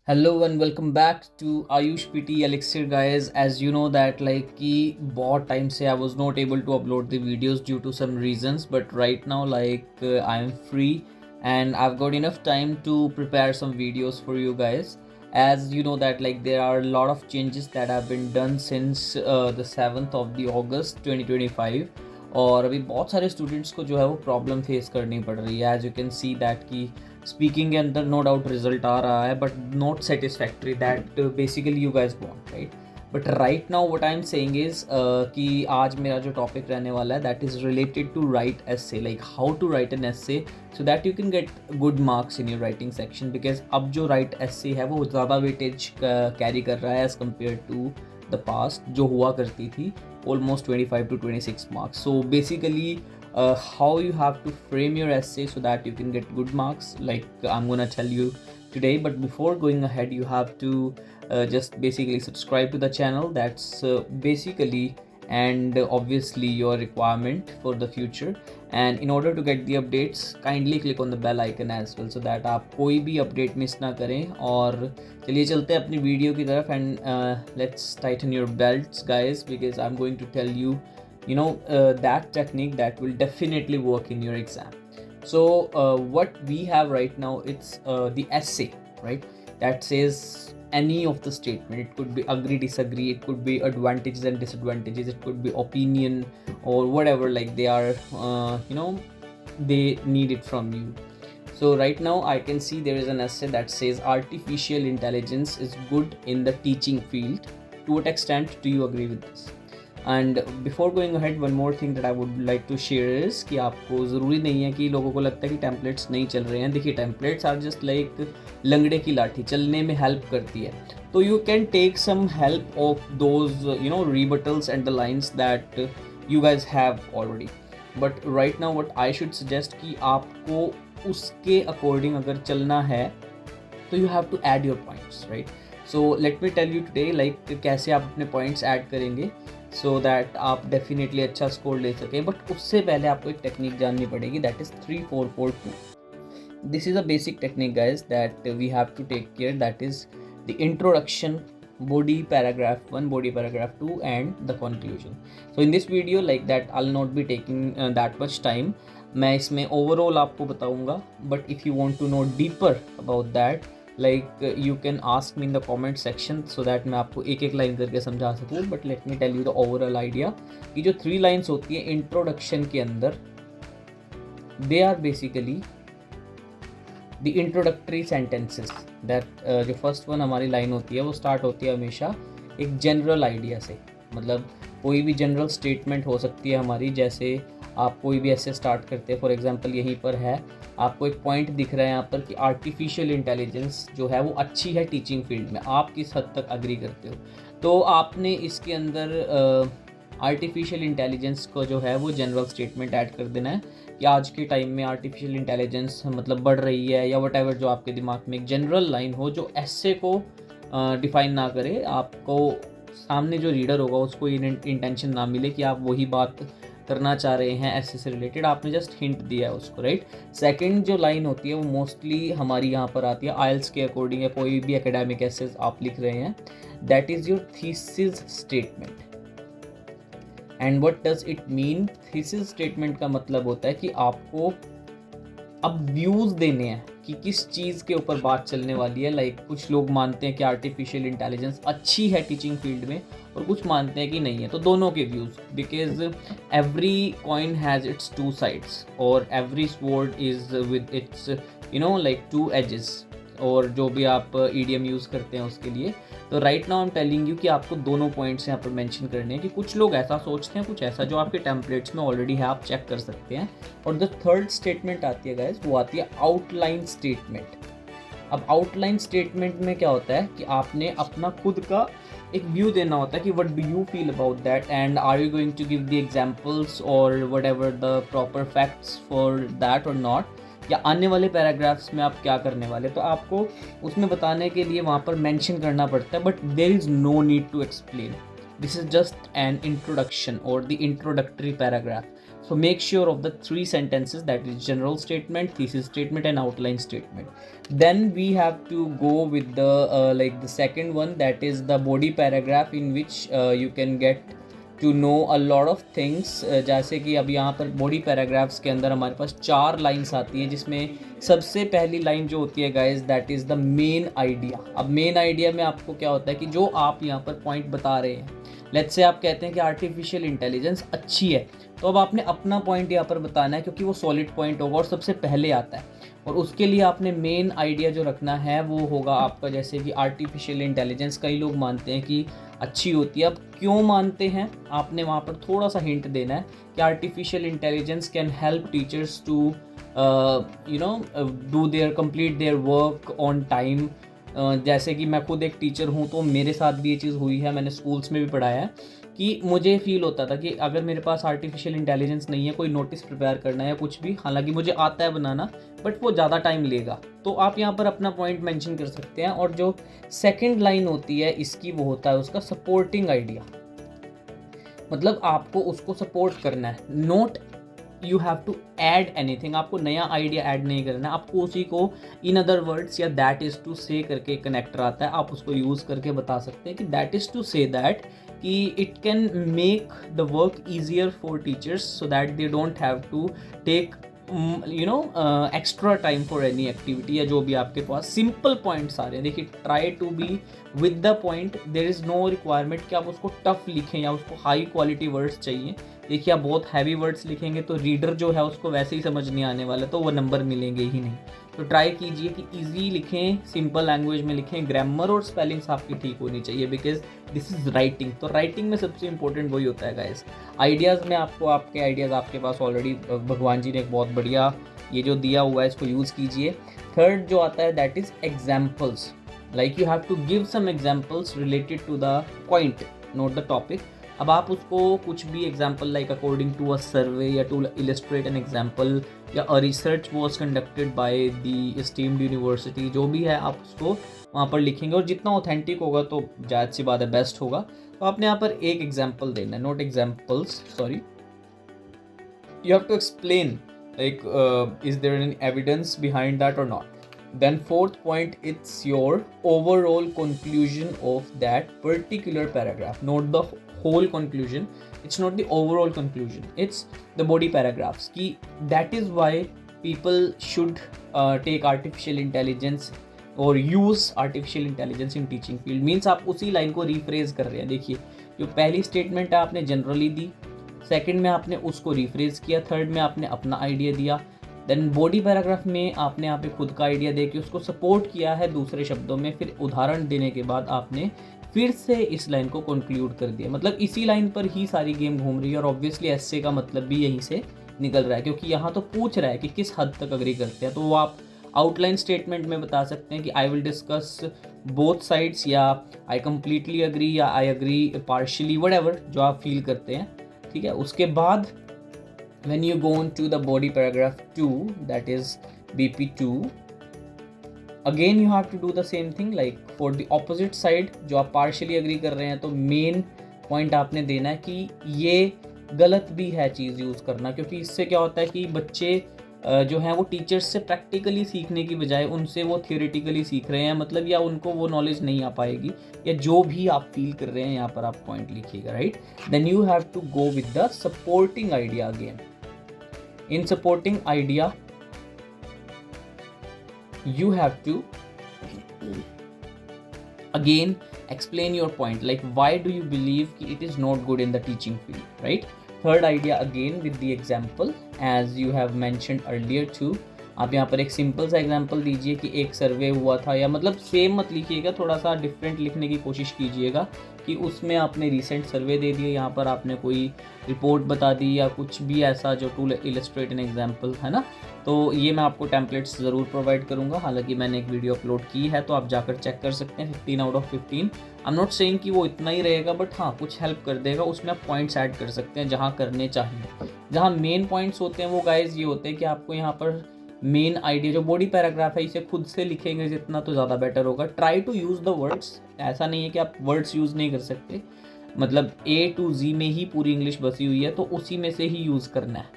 Hello and welcome back to Ayush PT Elixir guys. As you know that like कि बहुत time से I was not able to upload the videos due to some reasons, but right now I am free and I've got enough time to prepare some videos for you guys. As you know that like there are a lot of changes that have been done since the 7th of the August 2025 और अभी बहुत सारे students को जो है वो problem face करनी पड़ रही है. As you can see that कि स्पीकिंग के अंदर नो डाउट रिजल्ट आ रहा है but not satisfactory that basically you guys want, right. But right now what I am saying is कि आज मेरा जो टॉपिक रहने वाला है that is related to write essay, like how to write an essay so that you can get good marks in your writing section. Because अब जो right एस्से है वो ज़्यादा वेटेज कैरी कर रहा है as compare to the past जो हुआ करती थी, almost 25 to 26 marks. So basically how you have to frame your essay so that you can get good marks, like I'm gonna tell you today. But before going ahead, you have to just basically subscribe to the channel. That's basically and obviously your requirement for the future. And in order to get the updates, kindly click on the bell icon as well so that आप कोई भी update miss ना करें. और चलिए चलते हैं अपनी वीडियो की तरफ and let's tighten your belts guys because I am going to tell you know that technique that will definitely work in your exam. So what we have right now, it's the essay, right, that says any of the statement. It could be agree, disagree, it could be advantages and disadvantages, it could be opinion or whatever, like they are they need it from you. So right now I can see there is an essay that says artificial intelligence is good in the teaching field. To what extent do you agree with this? And before going ahead, one more thing that I would like to share is कि आपको ज़रूरी नहीं है कि लोगों को लगता है कि टेम्पलेट्स नहीं चल रहे हैं. देखिए, टेम्पलेट्स आर जस्ट लाइक लंगड़े की लाठी, चलने में हेल्प करती है. तो you can take some help of those rebuttals and the lines that you guys have already. But right now what I should suggest कि आपको उसके अकॉर्डिंग अगर चलना है तो you have to add your points, right. So let me tell you today like कैसे आप अपने पॉइंट्स ऐड करेंगे सो दैट आप डेफिनेटली अच्छा स्कोर ले सकें. बट उससे पहले आपको एक टेक्निक जाननी पड़ेगी, that is 3-4-4-2. This is a basic technique guys that we have to take care. That is the introduction, body paragraph 1, body paragraph 2 and the conclusion. So in this video like that I'll not be taking that much time. मैं इसमें overall आपको बताऊंगा, but if you want to know deeper about that like you can ask me in the comment section so that मैं आपको एक एक line करके समझा सकूँ. But let me tell you the overall idea कि जो 3 लाइन्स होती है इंट्रोडक्शन के अंदर, they are basically the introductory sentences. That जो फर्स्ट वन हमारी लाइन होती है वो स्टार्ट होती है हमेशा एक जनरल आइडिया से. मतलब कोई भी जनरल स्टेटमेंट हो सकती है हमारी, जैसे आप कोई भी ऐसे स्टार्ट करते हैं. फॉर एग्जांपल यहीं पर है, आपको एक पॉइंट दिख रहा है यहाँ पर कि आर्टिफिशियल इंटेलिजेंस जो है वो अच्छी है टीचिंग फील्ड में. आप किस हद तक अग्री करते हो? तो आपने इसके अंदर आर्टिफिशियल इंटेलिजेंस को जो है वो जनरल स्टेटमेंट ऐड कर देना है कि आज के टाइम में आर्टिफिशियल इंटेलिजेंस मतलब बढ़ रही है, या वट जो आपके दिमाग में एक जनरल लाइन हो जो एस्से को डिफाइन ना करे. आपको सामने जो रीडर होगा उसको इंटेंशन ना मिले कि आप वही बात करना चाह रहे हैं एस्से से रिलेटेड, आपने जस्ट हिंट दिया है उसको, राइट. सेकंड जो लाइन होती है वो मोस्टली हमारी यहाँ पर आती है आइल्स के अकॉर्डिंग या कोई भी एकेडमिक एसेस आप लिख रहे हैं. That is your thesis statement. And what does it mean? Thesis statement का मतलब होता है कि आपको अब व्यूज़ देने हैं कि किस चीज़ के ऊपर बात चलने वाली है. लाइक कुछ लोग मानते हैं कि आर्टिफिशियल इंटेलिजेंस अच्छी है टीचिंग फील्ड में और कुछ मानते हैं कि नहीं है. तो दोनों के views, because every coin has its 2 sides और every sword is with its like 2 edges, और जो भी आप ईडियम यूज़ करते हैं उसके लिए. तो right now I am telling you कि आपको दोनों पॉइंट्स यहाँ पर मेंशन करने हैं कि कुछ लोग ऐसा सोचते हैं, कुछ ऐसा जो आपके टेम्पलेट्स में ऑलरेडी है, आप चेक कर सकते हैं. और द थर्ड स्टेटमेंट आती है गाइस, वो आती है आउटलाइन स्टेटमेंट. अब आउटलाइन स्टेटमेंट में क्या होता है कि आपने अपना खुद का एक व्यू देना होता है कि what do you feel about that and are you going to give the examples और whatever the proper facts for that और नॉट, या आने वाले पैराग्राफ्स में आप क्या करने वाले. तो आपको उसमें बताने के लिए वहाँ पर मेंशन करना पड़ता है, but there is no need to explain. This is just an introduction और the introductory paragraph. So make sure of the 3 sentences, that is general statement, thesis statement and outline statement. Then we have to go with the like the second one, that is the body paragraph, in which you can get to know a lot of things. जैसे कि अब यहाँ पर body paragraphs के अंदर हमारे पास 4 lines आती हैं, जिसमें सबसे पहली लाइन जो होती है guys, that is the main idea. अब मेन आइडिया में आपको क्या होता है कि जो आप यहाँ पर पॉइंट बता रहे हैं, लेट्स से आप कहते हैं कि आर्टिफिशियल इंटेलिजेंस अच्छी है, तो अब आपने अपना पॉइंट यहाँ पर बताना है, क्योंकि वो सॉलिड पॉइंट होगा और सबसे पहले आता है. और उसके लिए आपने मेन आइडिया जो रखना है वो होगा आपका, जैसे कि आर्टिफिशियल इंटेलिजेंस कई लोग मानते हैं कि अच्छी होती है. अब क्यों मानते हैं, आपने वहाँ पर थोड़ा सा हिंट देना है कि artificial intelligence can help teachers to do their complete their work on time. जैसे कि मैं खुद एक टीचर हूँ, तो मेरे साथ भी ये चीज़ हुई है, मैंने स्कूल्स में भी पढ़ाया है कि मुझे फील होता था कि अगर मेरे पास आर्टिफिशियल इंटेलिजेंस नहीं है, कोई नोटिस प्रिपेयर करना है या कुछ भी, हालांकि मुझे आता है बनाना, बट वो ज़्यादा टाइम लेगा. तो आप यहाँ पर अपना पॉइंट मेंशन कर सकते हैं. और जो सेकंड लाइन होती है इसकी, वो होता है उसका सपोर्टिंग आइडिया. मतलब आपको उसको सपोर्ट करना है, note you have to add anything. आपको नया आइडिया ऐड नहीं करना है, आपको उसी को इन अदर वर्ड्स या दैट इज़ टू से करके कनेक्टर आता है, आप उसको यूज़ करके बता सकते हैं कि that is to say that, कि it can make the work easier for teachers so that they don't have to take extra time for any activity, या जो भी आपके पास सिंपल पॉइंट्स आ रहे हैं. देखिए, try to be with the point. There is no requirement कि आप उसको टफ लिखें या उसको हाई क्वालिटी वर्ड्स चाहिए. देखिए, आप बहुत हैवी वर्ड्स लिखेंगे तो रीडर जो है उसको वैसे ही समझ नहीं आने वाला, तो वो नंबर मिलेंगे ही नहीं. तो ट्राई कीजिए कि इजी लिखें, सिंपल लैंग्वेज में लिखें, ग्रामर और स्पेलिंग्स आपकी ठीक होनी चाहिए, बिकॉज दिस इज़ राइटिंग. तो राइटिंग में सबसे इंपॉर्टेंट वही होता है गाइस. आइडियाज़ में आपको आपके आइडियाज़ आपके पास ऑलरेडी भगवान जी ने एक बहुत बढ़िया ये जो दिया हुआ है, इसको यूज़ कीजिए. थर्ड जो आता है that is examples. Like you have to give some examples related to the point, not the topic. अब आप उसको कुछ भी example, like according to a survey या टू इलस्ट्रेट एन एग्जाम्पल, या a research was conducted by the esteemed university, जो भी है आप उसको वहाँ पर लिखेंगे. और जितना ऑथेंटिक होगा तो जायज़ सी बात है, बेस्ट होगा. तो आपने यहाँ पर एक एग्जाम्पल देना है, not examples, sorry. You have to explain like is there any evidence behind that or not. Then fourth point, it's your overall conclusion of that particular paragraph, not the whole conclusion. It's not the overall conclusion, it's the body paragraphs. Ki that is why people should take artificial intelligence और use artificial intelligence in teaching field. Means आप उसी line को rephrase कर रहे हैं. देखिए, जो पहली स्टेटमेंट है आपने जनरली दी, सेकंड में आपने उसको रिफ्रेज किया, थर्ड में आपने अपना आइडिया दिया, देन बॉडी पैराग्राफ में आपने यहाँ पे खुद का आइडिया दे के उसको सपोर्ट किया है दूसरे शब्दों में. फिर उदाहरण देने के बाद आपने फिर से इस लाइन को कंक्लूड कर दिया. मतलब इसी लाइन पर ही सारी गेम घूम रही है. और ऑब्वियसली एस्से का मतलब भी यहीं से निकल रहा है, क्योंकि यहाँ तो पूछ रहा है कि किस हद तक अग्री करते हैं. तो वो आप आउटलाइन स्टेटमेंट में बता सकते हैं कि I will discuss both sides, या आई कंप्लीटली अग्री, या आई अग्री पार्शियली, व्हाटएवर जो आप फील करते हैं. ठीक है. उसके बाद when you go on to the body paragraph 2, that is BP2, again you have to do the same thing, like for the opposite side जो आप partially agree कर रहे हैं, तो main point आपने देना है कि ये गलत भी है चीज़ यूज़ करना, क्योंकि इससे क्या होता है कि बच्चे जो हैं वो टीचर्स से प्रैक्टिकली सीखने की बजाय उनसे वो थियोरेटिकली सीख रहे हैं, मतलब, या उनको वो नॉलेज नहीं आ पाएगी, या जो भी आप फील कर रहे हैं यहाँ पर आप पॉइंट लिखिएगा, right. Then you have to go with the supporting idea. Again in supporting idea you have to again explain your point, like why do you believe it is not good in the teaching field, right. Third idea again with the example as you have mentioned earlier too. आप यहाँ पर एक simple सा example दीजिए कि एक सर्वे हुआ था, या मतलब सेम मत लिखिएगा, थोड़ा सा डिफरेंट लिखने की कोशिश कीजिएगा कि उसमें आपने रिसेंट सर्वे दे दिया, यहाँ पर आपने कोई रिपोर्ट बता दी, या कुछ भी ऐसा जो टू इलस्ट्रेट एन एग्जांपल है ना. तो ये मैं आपको टेम्पलेट्स ज़रूर प्रोवाइड करूँगा. हालांकि मैंने एक वीडियो अपलोड की है, तो आप जाकर चेक कर सकते हैं. 15 out of 15. I am not saying कि वो इतना ही रहेगा, बट हाँ कुछ हेल्प कर देगा. उसमें आप पॉइंट्स ऐड कर सकते हैं जहाँ करने चाहिए. जहाँ मेन पॉइंट्स होते हैं वो गाइज ये होते हैं कि आपको यहाँ पर मेन आइडिया जो बॉडी पैराग्राफ है इसे खुद से लिखेंगे जितना, तो ज़्यादा बेटर होगा. Try to use the words. ऐसा नहीं है कि आप वर्ड्स यूज़ नहीं कर सकते. मतलब A to Z में ही पूरी इंग्लिश बसी हुई है, तो उसी में से ही यूज़ करना है।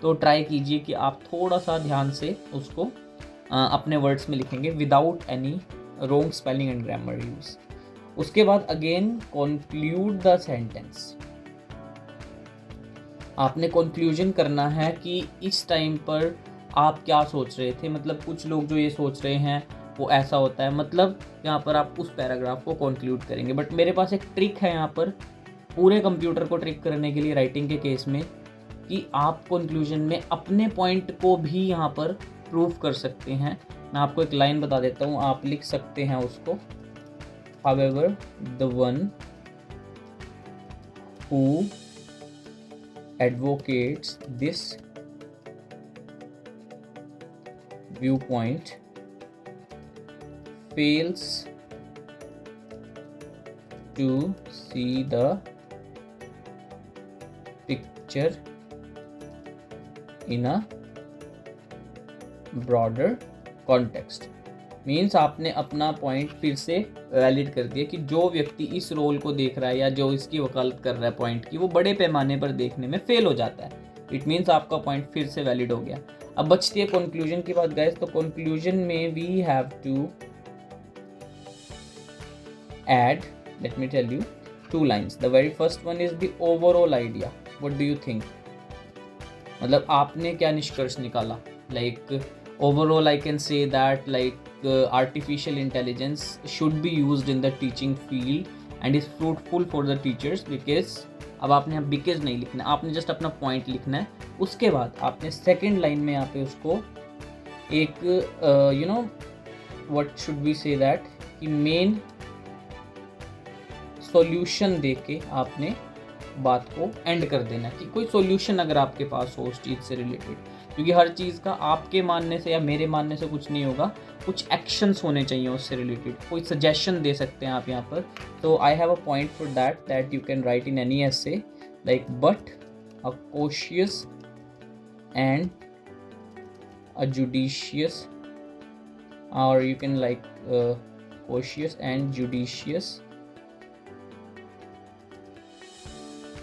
तो ट्राई कीजिए कि आप थोड़ा सा ध्यान से उसको अपने वर्ड्स में लिखेंगे without any wrong spelling and grammar use. उसके बाद अगेन कंक्लूड द सेंटेंस। आपने कंक्लूजन करना है कि इस टाइम पर आप क्या सोच रहे थे। मतलब कुछ लोग जो ये सोच रहे हैं वो ऐसा होता है, मतलब यहाँ पर आप उस पैराग्राफ को कंक्लूड करेंगे। बट मेरे पास एक ट्रिक है यहाँ पर पूरे कंप्यूटर को ट्रिक करने के लिए राइटिंग के केस में, कि आप कंक्लूजन में अपने पॉइंट को भी यहाँ पर प्रूव कर सकते हैं। मैं आपको एक लाइन बता देता हूँ, आप लिख सकते हैं उसको। However, the one who advocates this viewpoint fails to see the picture in a broader context। Means आपने अपना पॉइंट फिर से वैलिड कर दिया कि जो व्यक्ति इस रोल को देख रहा है या जो इसकी वकालत कर रहा है पॉइंट की, वो बड़े पैमाने पर देखने में फेल हो जाता है। इट मीन्स आपका पॉइंट फिर से वैलिड हो गया। अब बचती है कंक्लूजन की बात गाइस। तो कंक्लूजन में we have to add, let me tell you, 2 lines. The very first one is the overall idea. What do you think? मतलब आपने क्या निष्कर्ष निकाला? Like overall I can say that artificial intelligence should be used in the teaching field and is fruitful for the teachers because अब आपने यहाँ because नहीं लिखना, आपने जस्ट अपना पॉइंट लिखना है। उसके बाद आपने सेकेंड लाइन में यहाँ पे उसको एक what should we say that कि मेन सॉल्यूशन दे के आपने बात को एंड कर देना कि कोई सॉल्यूशन अगर आपके पास हो उस चीज़ से रिलेटेड, क्योंकि हर चीज़ का आपके मानने से या मेरे मानने से कुछ नहीं होगा, कुछ एक्शंस होने चाहिए उससे रिलेटेड। कोई सजेशन दे सकते हैं आप यहाँ पर। तो I have a point for that you can write in any essay, like but a cautious and a judicious, और you can like cautious and judicious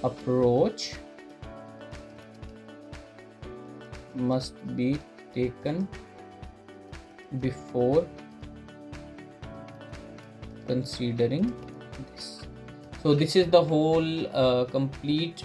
approach must be taken before considering this. So this is the whole complete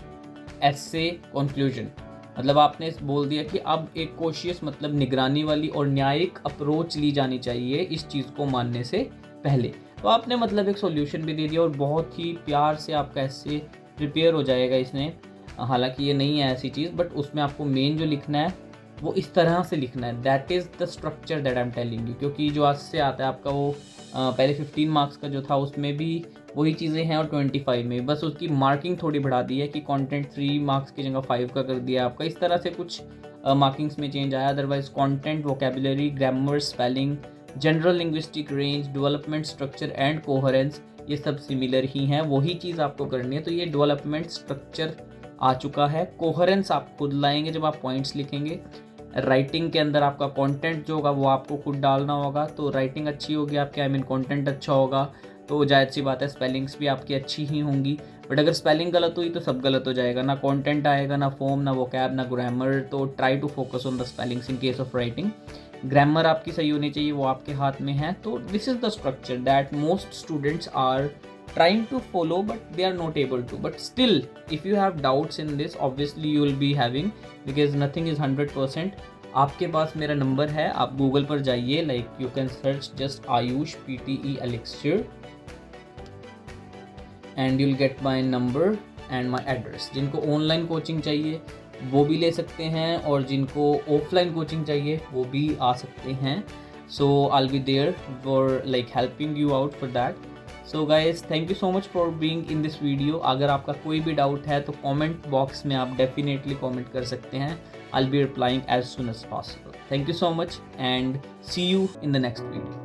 essay conclusion। मतलब आपने बोल दिया कि अब एक cautious मतलब निगरानी वाली और न्यायिक अप्रोच ली जानी चाहिए इस चीज़ को मानने से पहले। तो आपने मतलब एक सॉल्यूशन भी दे दिया और बहुत ही प्यार से आपका ऐसे प्रिपेयर हो जाएगा इसने। हालांकि ये नहीं है ऐसी चीज़, बट उसमें आपको मेन जो लिखना है वो इस तरह से लिखना है। That is the structure that I am telling you. क्योंकि जो आज से आता है आपका वो पहले 15 मार्क्स का जो था उसमें भी वही चीज़ें हैं और 25 में बस उसकी मार्किंग थोड़ी बढ़ा दी है कि कंटेंट 3 मार्क्स की जगह 5 का कर दिया आपका। इस तरह से कुछ मार्किंग्स में चेंज आया। Otherwise content, vocabulary, grammar, spelling, general linguistic range, development, structure and coherence ये सब सिमिलर ही हैं। वही चीज़ आपको करनी है। तो ये डेवलपमेंट स्ट्रक्चर आ चुका है। कोहेरेंस आप खुद लाएंगे जब आप पॉइंट्स लिखेंगे। राइटिंग के अंदर आपका कंटेंट जो होगा वो आपको खुद डालना होगा। तो राइटिंग अच्छी होगी आपकी, आई मीन कंटेंट अच्छा होगा तो जाहिर सी बात है स्पेलिंग्स भी आपकी अच्छी ही होंगी। बट अगर स्पेलिंग गलत हुई तो सब गलत हो जाएगा, ना कंटेंट आएगा, ना फॉर्म, ना वोकैब, ना ग्रामर। तो try to focus on the spellings in case of writing. Grammar आपकी सही होनी चाहिए, वो आपके हाथ में है। तो this is the structure that most students are trying to follow but they are not able to। but still if you have doubts in this obviously you will be having, because nothing is 100%। आपके पास मेरा number है, आप Google पर जाइए, like you can search just Ayush PTE Elixir and you'll get my number and my address। जिनको online coaching चाहिए वो भी ले सकते हैं और जिनको ऑफलाइन कोचिंग चाहिए वो भी आ सकते हैं। so I'll be there for like helping you out for that। So guys thank you so much for being in this video. अगर आपका कोई भी डाउट है तो कमेंट बॉक्स में आप डेफिनेटली कमेंट कर सकते हैं। I will be replying as soon as possible. Thank you so much and see you in the next video.